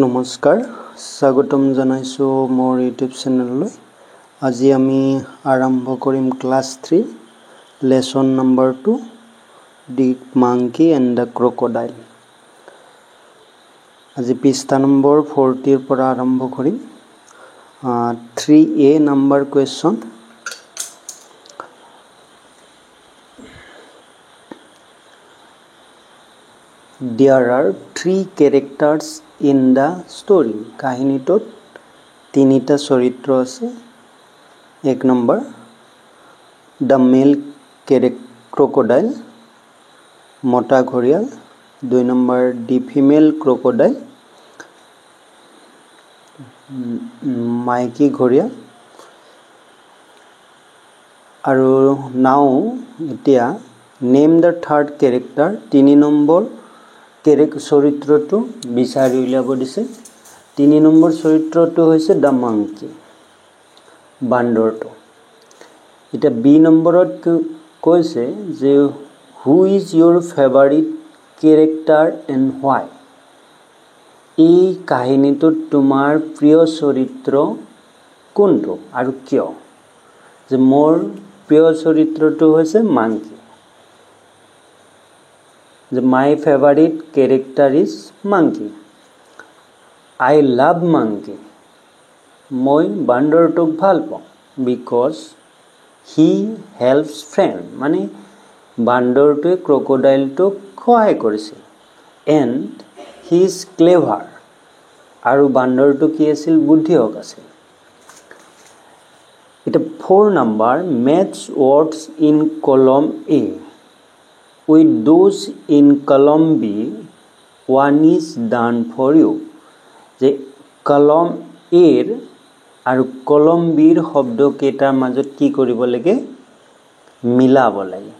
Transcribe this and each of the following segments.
নমস্কাৰ স্বাগতম জনাইছো মোৰ ইউটিউব চেনেললৈ। আজি আমি আৰম্ভ কৰিম class 3 lesson number 2 the monkey and the crocodile. আজি পৃষ্ঠা নম্বৰ 40 পৰা আৰম্ভ কৰিম। 3A number question. There are 3 characters in the story. কাহিনীটোত তিনিটা চৰিত্ৰ আছে। 1 নম্বৰ the male crocodile, মতা ঘৰিয়াল। 2 নম্বৰ the female crocodile, মাইকী ঘৰিয়াল। আৰু now এতিয়া name the third character, 3 number চৰিত্ৰটো বিচাৰি উলিয়াব দিছে। 3 নম্বৰ চৰিত্ৰটো হৈছে দ্য মাংকি, বান্দৰটো। এটা বি নম্বৰত কৈছে যে who is your favourite character and why. এই কাহিনীটোত তোমাৰ প্ৰিয় চৰিত্ৰ কোনটো আৰু কিয়? যে মোৰ প্ৰিয় চৰিত্ৰটো হৈছে monkey. My favorite character is monkey. I love monkey. মই বান্দৰটোক ভাল পাওঁ because he helps friend. মানে বান্দৰটোৱে ক্ৰকডাইলটোক সহায় কৰিছিল। And he is clever. আৰু বান্দৰটো কি আছিল? বুদ্ধিয়ক আছিল। এটা 4 number match words in column A with those in column B, one is done for you. যে column A আৰু column B ৰ শব্দ কেইটাৰ মাজত কি কৰিব লাগে? মিলাব লাগে।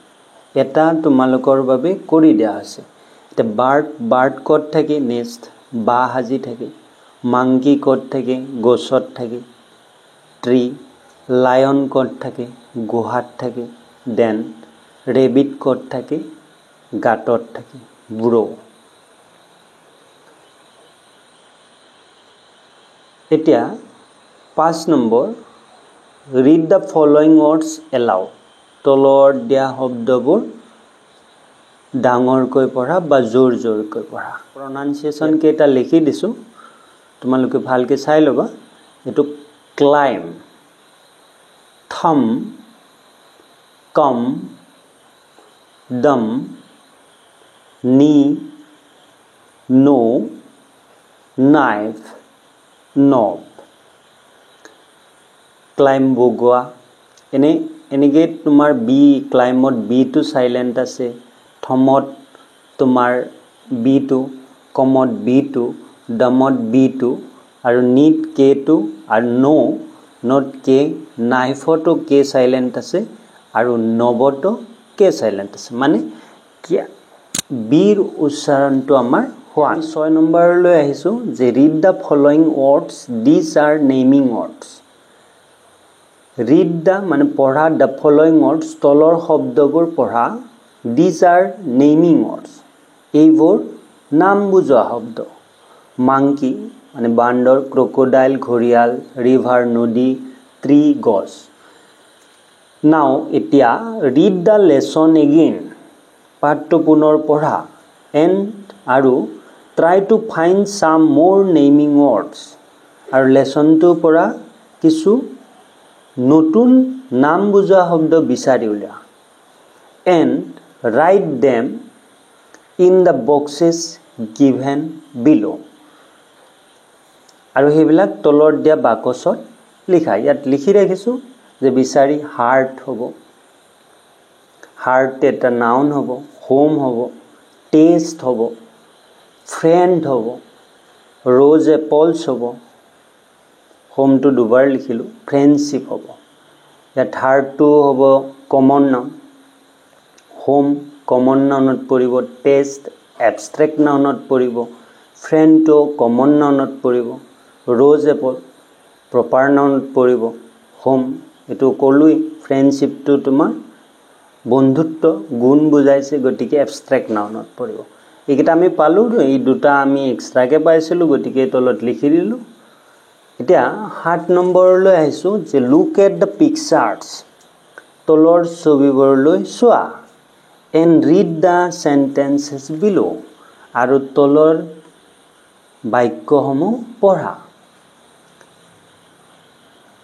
এটা তোমালোকৰ বাবে কৰি দিয়া আছে। এটা বাৰ্ড ক'ত থাকে? নেক্সট বা হাজি থাকে। মাংকি ক'ত থাকে? গছত থাকে। ট্ৰি। লায়ন ক'ত থাকে? গুহাত থাকে। দেন ৰেবিট ক'ত থাকে? গাঁতত থাকে। ব্ৰ। এতিয়া 5 number read the following words aloud. তলত দিয়া শব্দবোৰ ডাঙৰকৈ পঢ়া বা জোৰ জোৰকৈ পঢ়া। প্ৰনাউন্সিয়েশ্যন কেইটা লিখি দিছোঁ, তোমালোকে ভালকৈ চাই ল'বা। এইটো ক্লাইম, থাম, কম, দম, নি, নো, নাইফ, নব। ক্লাইম বগোৱা। এনেকৈ তোমাৰ বি, ক্লাইমত বিটো চাইলেণ্ট আছে। থমত তোমাৰ বিটো, কমত বিটো, দমত বিটো, আৰু নিত কেটো, আৰু নট কে, নাইফতো কে চাইলেণ্ট আছে, আৰু নবতো কে চাইলেণ্ট আছে। মানে বিৰ উচ্চাৰণটো আমাৰ হোৱা। 6 নম্বৰলৈ আহিছোঁ যে read the following words, these are naming words. Read the মানে পঢ়া, দ্য ফলোয়িং ৱৰ্ডছ তলৰ শব্দবোৰ পঢ়া। দিজ আৰ নেমিং ৱৰ্ডছ, এইবোৰ নাম বুজোৱা শব্দ। মাংকি মানে বান্দৰ, ক্ৰকডাইল ঘৰিয়াল, ৰিভাৰ নদী, ট্ৰি গছ। নাও এতিয়া ৰিড দ্য লেসন এগেইন, পাঠটো পুনৰ পঢ়া। এণ্ড আৰু ট্ৰাই টু ফাইণ্ড ছাম মোৰ নেমিং ৱৰ্ডছ, আৰু লেসনটোৰ পৰা কিছু নতুন নাম বুজোৱা শব্দ বিচাৰি উলিওৱা। And write them in the boxes given বিলো, আৰু সেইবিলাক তলত দিয়া বাকচত লিখা। ইয়াত লিখি ৰাখিছোঁ যে বিচাৰি হাৰ্ট হ'ব, হাৰ্ট এটা নাউন হ'ব, হোম হ'ব, টেষ্ট হ'ব, ফ্ৰেণ্ড হ'ব, ৰ'জ এপলছ হ'ব, হোমটো দুবাৰ লিখিলোঁ, ফ্ৰেণ্ডশ্বিপ হ'ব। ইয়াত হাৰ্টটো হ'ব কমন নাউন, হোম কমন নাউনত পৰিব, টেষ্ট এবষ্ট্ৰেক্ট নাউনত পৰিব, ফ্ৰেণ্ডটো কমন নাউনত পৰিব, ৰ'জ এপল প্ৰপাৰ নাউনত পৰিব, হোম এইটো ক'লোৱেই, ফ্ৰেণ্ডশ্বিপটো তোমাৰ বন্ধুত্ব গুণ বুজাইছে, গতিকে এবষ্ট্ৰেক্ট নাউনত পৰিব। এইকেইটা আমি পালো এই দুটা আমি এক্সট্ৰাকে পাইছিলোঁ গতিকে তলত লিখি দিলোঁ এতিয়া 7 নম্বৰলৈ আহিছো যে লুক এট দ্য পিকচাৰ্ছ তলৰ ছবিবোৰলৈ চোৱা এণ্ড ৰিড দ্য সেন্টেন্সেছ বিলো আৰু তলৰ বাক্যসমূহ পঢ়া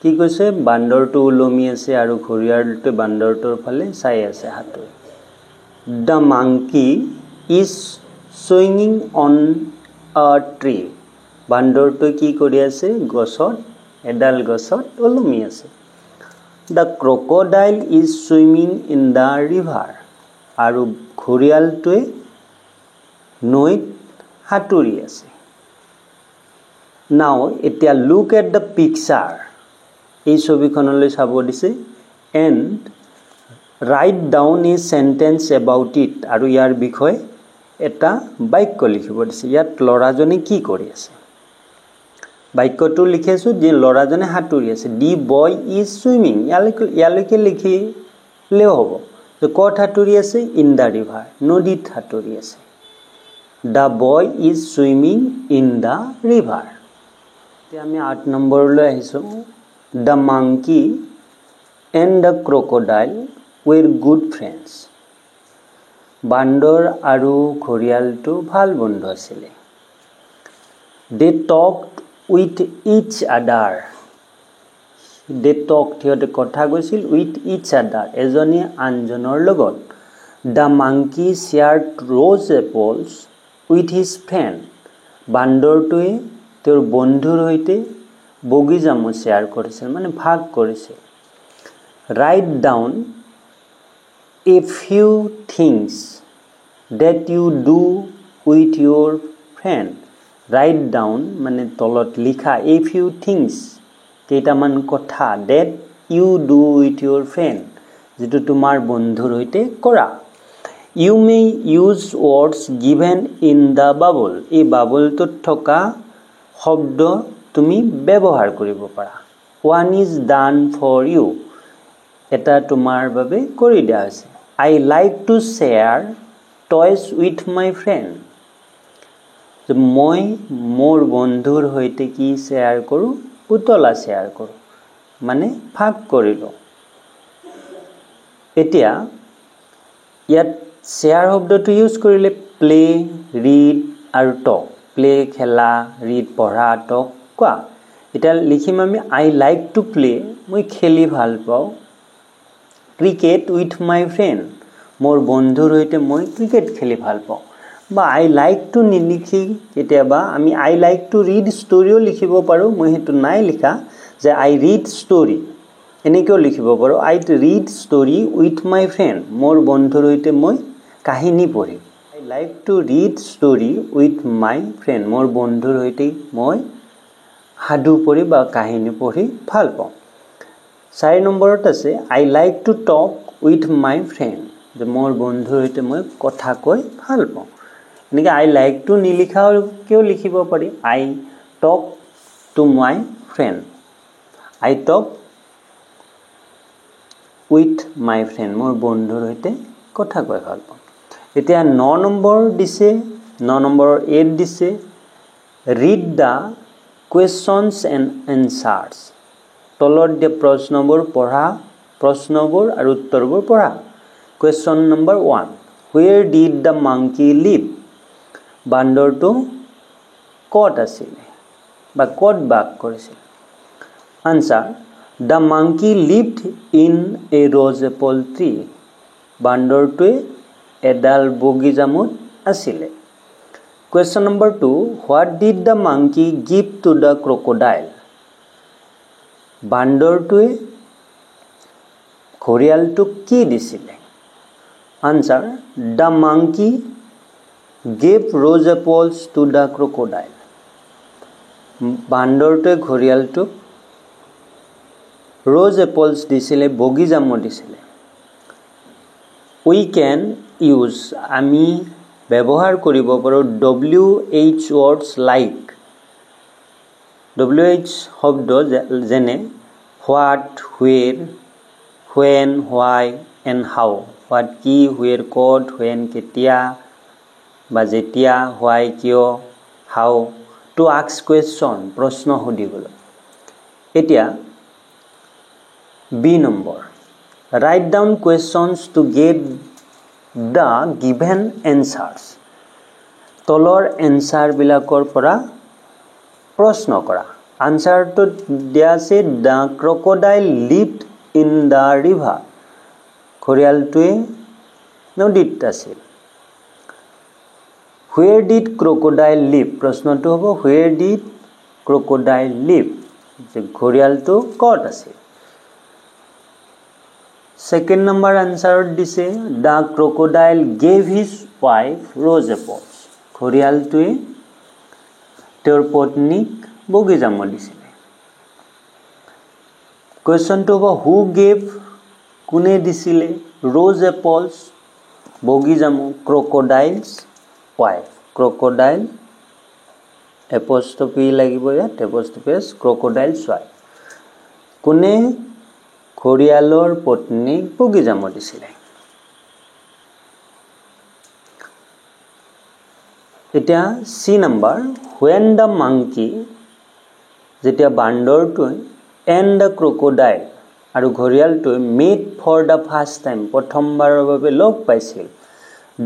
কি কৈছে বান্দৰটো ওলমি আছে আৰু ঘৰিয়ালটোৱে বান্দৰটোৰ ফালে চাই আছে হাতত the monkey is swinging on a tree বান্দৰটোৱে কি কৰি আছে গছত এডাল গছত ওলমি আছে the crocodile is swimming in the river আৰু ঘৰিয়ালটোৱে নৈত সাঁতুৰি আছে now এতিয়া look at the picture এই ছবিখনলৈ চাব দিছে and write down a sentence about it আৰু ইয়াৰ বিষয়ে এটা বাক্য লিখিব দিছে ইয়াত লৰাজনে কি কৰি আছে বাক্যটো লিখিছো যে লৰাজনে সাঁতুৰি আছে দি বয় ইজ সুইমিং ইয়ালৈকে লিখিলেও হ'ব যে ক'ত সাঁতুৰি আছে ইন দা ৰিভাৰ নদীত সাঁতুৰি আছে the boy is swimming in the river এতিয়া আমি 8 নম্বৰলৈ আহিছো the monkey and the crocodile were good friends বান্দৰ আৰু ঘৰিয়ালটো ভাল বন্ধু আছিল they talked with each other সিহঁতে কথা কৈছিল with each other এজনে আনজনৰ লগত the monkey shared rose apples with his friend বান্দৰটোৱে তেওঁৰ বন্ধুৰ সৈতে বগিজামু শেয়াৰ কৰিছিল মানে ভাগ কৰিছিল write down a few things that you do with your friend write down মানে তলত লিখা a few things কেইটামান কথা that you do with your friend যেটো তোমাৰ বন্ধুৰ সৈতে কৰা you may use words given in the bubble এই বাবলটোত থকা শব্দ তুমি ব্যৱহাৰ কৰিব পাৰা one is done for you এটা তোমাৰ বাবে কৰি দিয়া হৈছে I like to share toys with my friend যে মই মোৰ বন্ধুৰ সৈতে কি শেয়াৰ কৰো পুতলা শেয়াৰ কৰো মানে ভাগ কৰিলো এতিয়া ইয়াত শেয়াৰ শব্দটো ইউজ কৰিলে প্লে ৰিড আৰু টক প্লে খেলা ৰিড পঢ়া টক কোৱা এটা লিখিম আমি I like to play মই খেলি ভাল পাওঁ ক্ৰিকেট উইথ মাই ফ্ৰেণ্ড মোৰ বন্ধুৰ সৈতে মই ক্ৰিকেট খেলি ভাল পাওঁ বা I like to নিলিখি কেতিয়াবা আমি I like to read storyও লিখিব পাৰো মই হেতু নাই লিখা যে I read story এনেকেও লিখিব পাৰো I read story with my friend মোৰ বন্ধুৰ সৈতে মই কাহিনী পঢ়ি I like to read story with my friend মোৰ বন্ধুৰ সৈতে মই সাধু পঢ়ি বা কাহিনী পঢ়ি ভাল পাওঁ 4 নম্বৰত আছে I like to talk with my friend যে মোৰ বন্ধুৰ সৈতে মই কথা কৈ ভাল পাওঁ এনেকৈ I like to নিলিখাও কিয় লিখিব পাৰি I talk to my friend I talk with my friend মোৰ বন্ধুৰ সৈতে কথা কৈ ভাল পাওঁ এতিয়া 9 নম্বৰ দিছে 9 নম্বৰৰ 8 দিছে read the questions and answers তলত দিয়া প্ৰশ্নবোৰ পঢ়া প্ৰশ্নবোৰ আৰু উত্তৰবোৰ পঢ়া question number 1 where did the monkey live বান্দৰটো ক'ত আছিল বা ক'ত বাস কৰিছিল answer the monkey lived in a rose apple tree বান্দৰটোৱে এডাল বগিজামুত আছিল question number 2 what did the monkey give to the crocodile বান্দৰটোৱে ঘৰিয়ালটোক কি দিছিলে answer the monkey gave rose apples to the crocodile বান্দৰটোৱে ঘৰিয়ালটোক rose apples দিছিলে বগিজামু দিছিলে we can use আমি ব্যৱহাৰ কৰিব পাৰো WH words like WH শব্দ যেনে what where when why and how what কি where ক'ত when কেতিয়া বা যেতিয়া why কিয় how to ask question প্ৰশ্ন সুধিবলৈ এতিয়া B number write down questions to get the given answers তলৰ answer বিলাকৰ পৰা প্ৰশ্ন কৰা answer to দিয়া আছে the crocodile lived in the river ঘৰিয়ালটোৱে নদীত আছিল where did crocodile live প্ৰশ্নটো হ'ব where did crocodile live যে ঘৰিয়ালটো ক'ত আছিল second number answer দিছে the crocodile gave his wife rose apples ঘৰিয়ালটোৱে তেওঁৰ পত্নীক বগিজাম দিছিলে কোৱেশ্চনটো হ'ব who gave কোনে দিছিলে rose apples বগিজাম crocodile's wife crocodile apostrophe লাগিব ইয়াত apostrophe crocodile's wife কোনে ঘৰিয়ালৰ পত্নীক বগিজাম দিছিলে এতিয়া C number when the monkey যেতিয়া বান্দৰটোৱে and the crocodile আৰু ঘৰিয়ালটোৱে meet for the first time প্ৰথমবাৰৰ বাবে লগ পাইছিল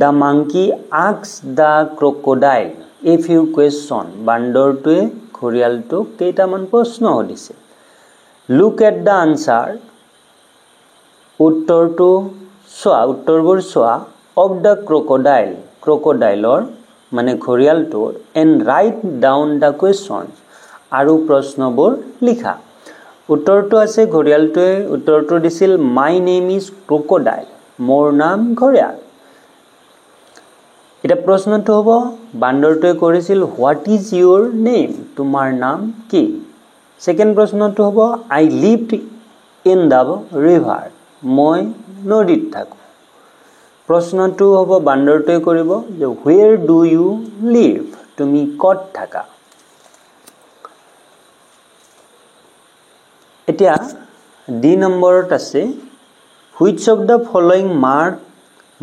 the monkey asked the crocodile a few question বান্দৰটোৱে ঘৰিয়ালটোক কেইটামান প্ৰশ্ন সুধিছিল look at the answer উত্তৰটো চোৱা উত্তৰবোৰ চোৱা of the crocodileৰ মানে ঘৰিয়ালটোৰ and write down the questions আৰু প্ৰশ্নবোৰ লিখা উত্তৰটো আছে ঘৰিয়ালটোৱে উত্তৰটো দিছিল my name is crocodile মোৰ নাম ঘৰিয়াল এটা প্ৰশ্নটো হ'ব বান্দৰটোৱে কৰিছিল what is your name তোমাৰ নাম কি সেকেন্ড প্ৰশ্নটো হ'ব I lived in the river মই নদীত থাকো প্ৰশ্নটো হ'ব বান্দৰটোৱে কৰিব যে where do you live তুমি ক'ত থাকা এতিয়া D নম্বৰত আছে which of the following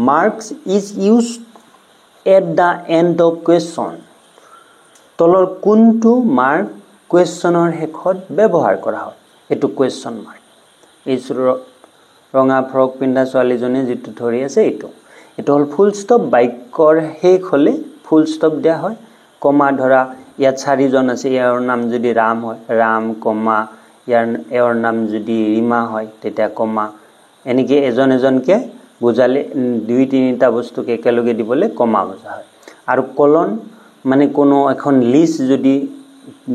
marks is used at the end of question তলৰ কোনটো মাৰ্ক কোৱেশ্চনৰ শেষত ব্যৱহাৰ কৰা হয় এটো কোৱেশ্চন মাৰ্ক এই ৰঙা ফ্ৰক পিন্ধা ছোৱালীজনী যেটো ধৰি আছে এটো হল ফুল ষ্টপ বাক্যৰ শেষ হলে ফুল ষ্টপ দিয়া হয় কমা ধৰা ইয়াত চাৰিজন আছে ইয়াৰ নাম যদি ৰাম হয় ৰাম কমা ইয়াৰ নাম যদি ৰীমা হয় তেতিয়া কমা এনেকে এজনকে বুজালে দুই তিনিটা বস্তুকে একেলগে দিবলে কমা বুজা হয় আৰু কলন মানে কোনো এখন লিষ্ট যদি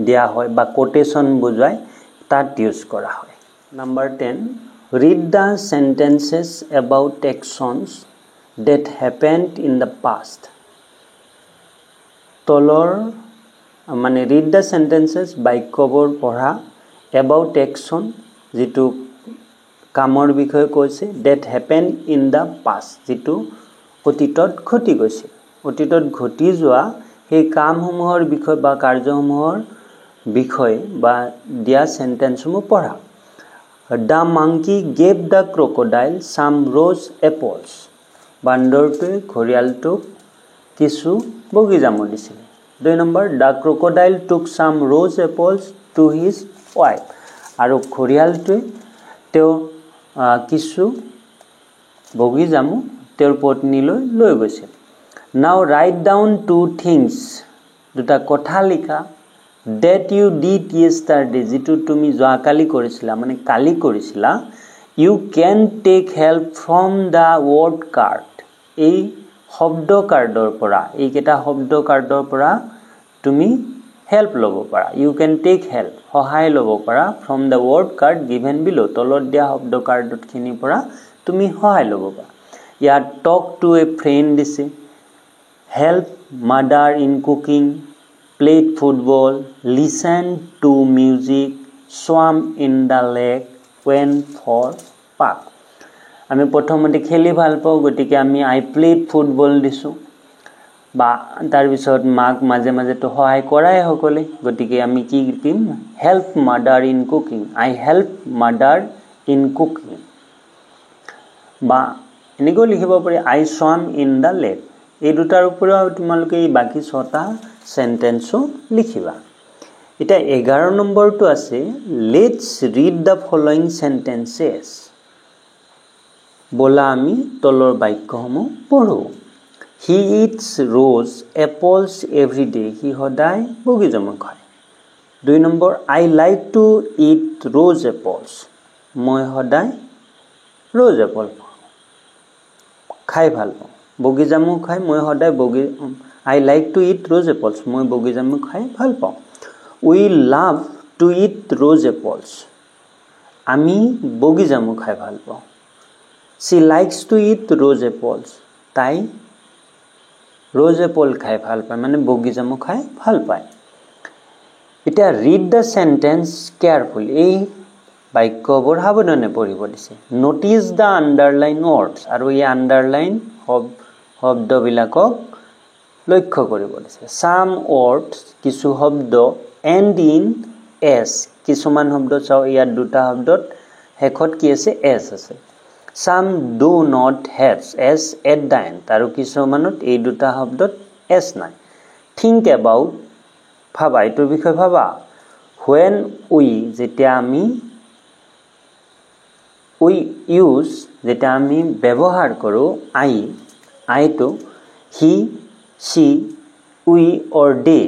দিয়া হয় বা কোটেশন বুজায় তাত ইউজ কৰা হয় number 10 read the sentences about actions that happened in the past তলৰ মানে read the sentences বাক্যবোৰ পঢ়া about action যেটো কামৰ বিষয়ে কৈছে that happened in the past যেটো অতীতত ঘটি গৈছে অতীতত ঘটি যোৱা সেই কামসমূহৰ বিষয় বা কাৰ্যসমূহৰ বিষয় বা দিয়া সেন্টেন্সসমূহ পঢ়া The monkey gave the crocodile some rose apples বান্দৰটোৱে ঘৰিয়ালটোক কিছু বগিজাম দিছিল 2 number The crocodile took some rose apples to his wife আৰু ঘৰিয়ালটোৱে তেওঁ কিছু বগিজাম তেওঁৰ পত্নীলৈ লৈ গৈছিল Now write down two things দুটা কথা লিখা that you did yesterday যেটো তুমি যোৱাকালি কৰিছিলা মানে কালি কৰিছিলা you can take help from the word card এই শব্দ কাৰ্ডৰ পৰা এই কেটা শব্দ কাৰ্ডৰ পৰা তুমি help লব পাৰা you can take help সহায় লব পাৰা from the word card given below তলত দিয়া শব্দ কাৰ্ডত খিনি পৰা তুমি সহায় লব পাৰা ইয়াত talk to a friend দিছে help mother in cooking played football listened to music swam in the lake went for park আমি প্ৰথমতে খেলি ভাল পাওঁ গতিকে আমি I played football দিছো বা তাৰ পিছত মাক মাঝে মাঝে তো সহায় কৰাই হকলে গতিকে আমি কি দিম help mother in cooking I help mother in cooking বা এনেকৈ লিখিব পাৰি I swam in the lake এই দুটাৰ ওপৰত তোমালোকে এই বাকি 6টা সেন্টেন্সও লিখিবা এটা 11 নম্বৰটো আছে let's read the following sentences বলা আমি তলৰ বাক্যসমূহ পঢ়ো he eats rose apples every day হি সদায় বগীজামুক খায় 2 number I like to eat rose apples মই সদায় রোজ এপল খাই ভাল পাওঁ বগীজামুক খাই মই সদায় আই like to eat rose apples মই বগীজামুক খাই ভাল পাওঁ we love to eat rose এপলস আমি বগীজামুক খাই ভাল পাওঁ she likes to eat rose apples তাই rose apple খাই ভাল পায় মানে বগীজামুক খাই ভাল পায় এটা read the sentence carefully এই বাক্যবোৰ সাৱধানে পঢ়িব দিছে notice the underline words আৰু এই আন্ডাৰলাইন শব্দবিলাকক লক্ষ্য কৰিব দিছে some words কিছু শব্দ end in s কিছুমান শব্দ চাও ইয়াত দুটা শব্দত হেকত কি আছে s আছে some do not have s at the end আৰু কিছুমানত এই দুটা শব্দত s নাই think about ভাবা এটোৰ বিষয়ে ভাবা when we যেতিয়া আমি we use যেটা আমি ব্যবহাৰ কৰো I to he she we or they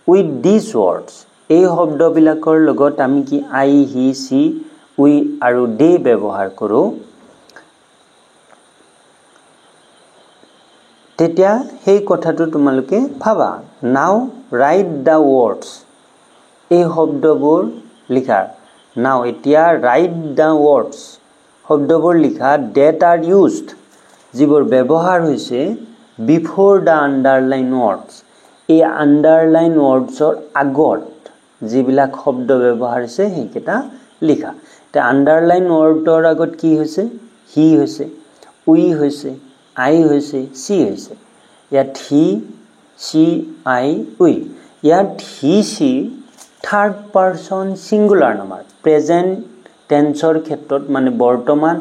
with these words এই শব্দবিলাকৰ লগত আমি কি I he she we আৰু they ব্যবহাৰ কৰো তেতিয়া সেই কথাটো তোমালোকে ভাবা now write the words এই শব্দবোৰ লিখা now এতিয়া write the words শব্দবোৰ লিখা that are used যিবোৰ ব্যৱহাৰ হৈছে before the underline words এই underline words ৰ আগত যিবিলাক শব্দ ব্যৱহাৰ হৈছে হেকিটা লিখা তে underline word ৰ আগত কি হৈছে he হৈছে we হৈছে I হৈছে she হৈছে ইয়াত he she I we ইয়াত he she third person singular নামৰ present tenseৰ ক্ষেত্ৰত মানে বৰ্তমান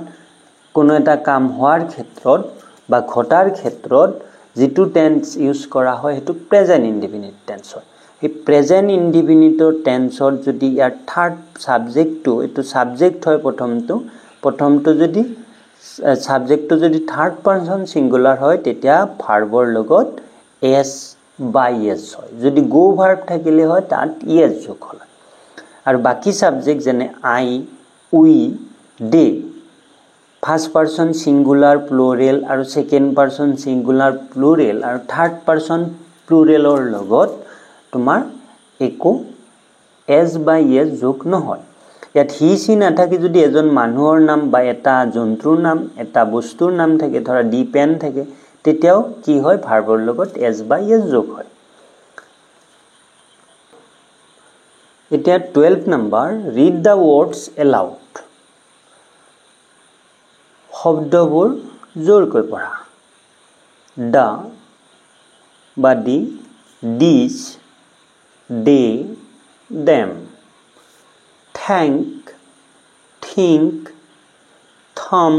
কোনো এটা কাম হোৱাৰ ক্ষেত্ৰত বা ঘটাৰ ক্ষেত্ৰত যেটো টেন্স ইউজ কৰা হয় হেতু present indefinite tense হয় এই present indefinite tenseৰ যদি ইয়াৰ third subject to এটো subject হয় প্ৰথমটো যদি subject যদি third person singular হয় তেতিয়া ভাৰ্বৰ লগত s by s হয় যদি go verb থাকিলে হয় তাত es যোগ হয় আৰু বাকি subject যেনে I we they first person singular plural আৰু second person singular plural আৰু third person plural ৰ লগত তোমাৰ একো s by s যোগ নহয় ইয়াত he she নাথাকি যদি এজন মানুহৰ নাম বা এটা জন্তুৰ নাম এটা বস্তুৰ নাম থাকে ধৰা ডিপেন্ড থাকে তেতিয়াও কি হয় ভাৰ্বৰ লগত s by s যোগ হয় এতিয়া 12 number read the words aloud শব্দবোৰ জোৰকৈ পঢ়া the বা the these they them thank think thumb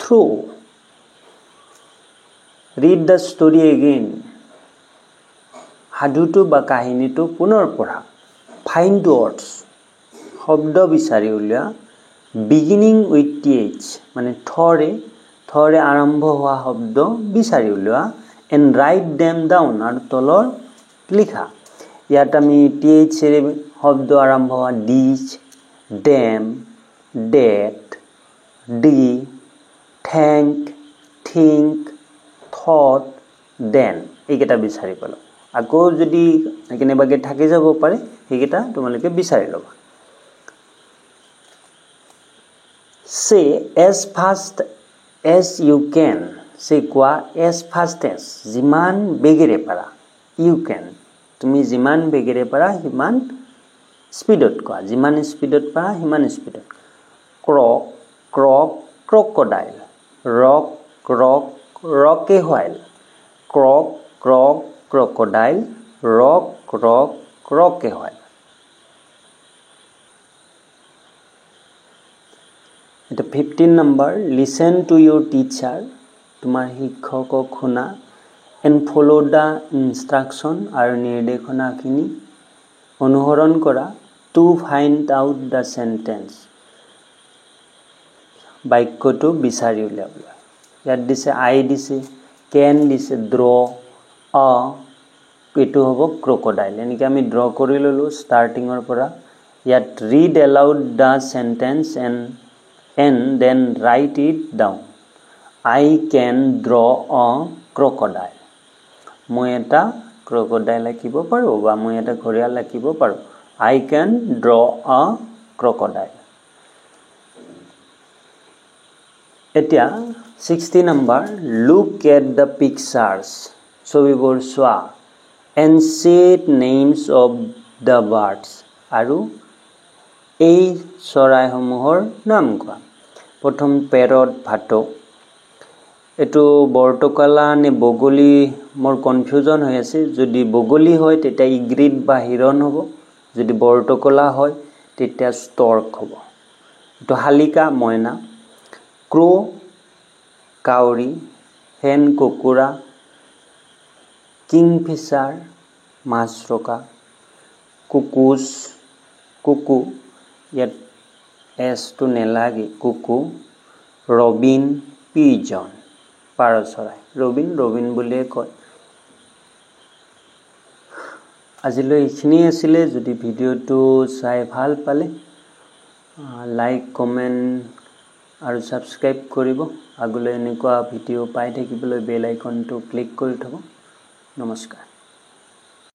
through read the story again হাদুটো বা কাহিনীটো পুনৰ পঢ়া find words শব্দ বিচাৰি উলিয়া beginning with th মানে থৰে আৰম্ভ হোৱা শব্দ বিচাৰি উলিয়া and write them down আৰু তলৰ লিখা ইয়াত আমি th এৰে শব্দ আৰম্ভ হোৱা these them that the thank think thought then এইকেইটা বিচাৰি পালো আকৌ যদি কেনেবাকে থাকি যাব পাৰে এইকেইটা তোমালোকে বিচাৰি লবা say as fast as you can say কোৱা as fast as যিমান বেগেৰে পাৰা you can তুমি যিমান বেগেৰে পাৰা হিমান স্পিডত কোৱা যিমান স্পিডত পাৰা হিমান স্পিডত croc croc crocodile rock rock rocky while croc croc crocodile rock rock rocky while এটা 15 number listen to your teacher তোমাৰ শিক্ষকক শুনা and follow the instruction আৰু নিৰ্দেশনাখিনি অনুসৰণ কৰা to find out the sentence বাক্যটো বিচাৰি উলিয়াবলৈ ইয়াত দিছে I দিছে can দিছে draw a এটো হ'ব crocodile এনেকৈ আমি draw কৰি ললো startingৰ পৰা ইয়াত read aloud the sentence and then write it down I can draw a crocodile মই এটা crocodile আঁকিব পাৰো বা মই এটা ঘৰিয়াল আঁকিব পাৰো I can draw a crocodile এতিয়া 60 number look at the pictures ছবিবোৰ চোৱা and say names of the birds আৰু এই চৰাইসমূহৰ নাম কোৱা প্ৰথম parrot ভাটৌ এটো বৰ্তকলা নে বগলি মোৰ কনফিউজন হৈ আছে যদি বগলি হয় তেতিয়া ইগ্ৰিড বা হিৰণ হ'ব যদি বৰ্তকলা হয় তেতিয়া ষ্টৰ্ক হ'ব এটো হালিকা ময়না ক্ৰো কাউৰী হেন কুকুৰা কিংফিছাৰ মাছৰকা কুকুজ কুকু ইয়াত এস টু নেলাগে কুকু ৰবিন পিজন পাৰ চৰাই ৰবিন বুলিয়ে কয় আজিলৈ এইখিনি আছিল যদি ভিডিওটো চাই ভাল পালে লাইক কমেন্ট আৰু সাবস্ক্ৰাইব কৰিব আগলৈ এনেকুৱা ভিডিও পাই থাকিবলৈ বেল আইকনটো ক্লিক কৰি থব নমস্কাৰ